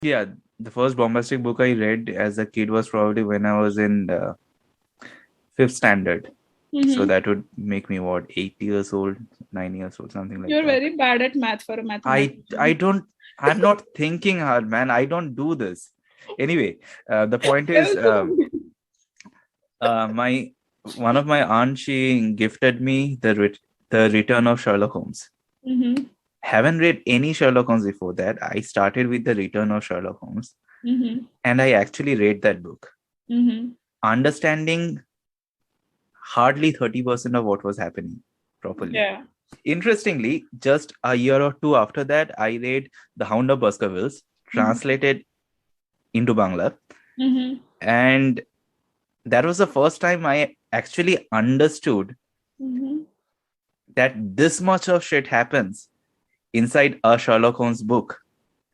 Yeah, the first bombastic book I read as a kid was probably when I was in fifth standard. So Mm-hmm. that would make me what, 8 years old, 9 years old, something like You're that. very bad at math for a I mathematician. don't. I'm not thinking hard, man. I don't do this. Anyway, the point is, Tell my one of my aunts, she gifted me the Return of Sherlock Holmes. Mm-hmm. Haven't read any Sherlock Holmes before that. I started with the Return of Sherlock Holmes, Mm-hmm. and I actually read that book, Mm-hmm. understanding hardly 30% of what was happening properly. Yeah. Interestingly, just a year or two after that, I read The Hound of Baskervilles, Mm-hmm. translated into Bangla. Mm-hmm. And that was the first time I actually understood Mm-hmm. that this much of shit happens inside a Sherlock Holmes book,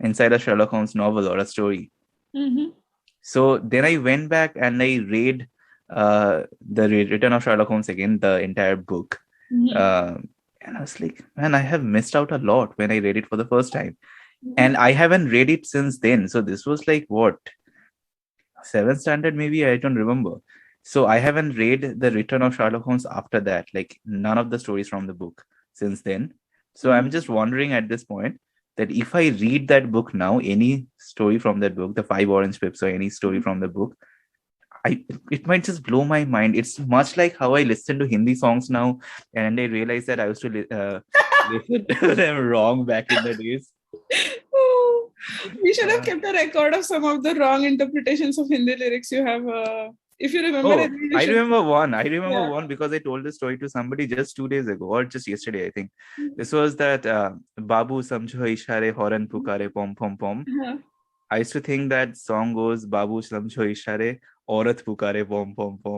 inside a Sherlock Holmes novel or a story. Mm-hmm. So then I went back and I read the Return of Sherlock Holmes again, the entire book. Mm-hmm. Uh, and I was like, man, I have missed out a lot when I read it for the first time. Mm-hmm. And I haven't read it since then. So this was like what, seventh standard maybe? I don't remember. So I haven't read the Return of Sherlock Holmes after that, like none of the stories from the book since then. So I'm Mm-hmm. just wondering at this point that if I read that book now, any story from that book, the Five Orange Pips or any story from the book, I it might just blow my mind. It's much like how I listen to Hindi songs now, and I realize that I used to listen to them wrong back in the days. Oh, we should have Uh, kept a record of some of the wrong interpretations of Hindi lyrics you have. If you remember, I Oh, think you I should. remember one. I remember Yeah. one because I told the story to somebody just 2 days ago or just yesterday, I think. This was that Babu Samjho Ishare Horan Pukare Pom Pom Pom. Uh-huh. I used to think that song goes Babu Samjho Ishare Aurat Pukare Pom Pom Pom.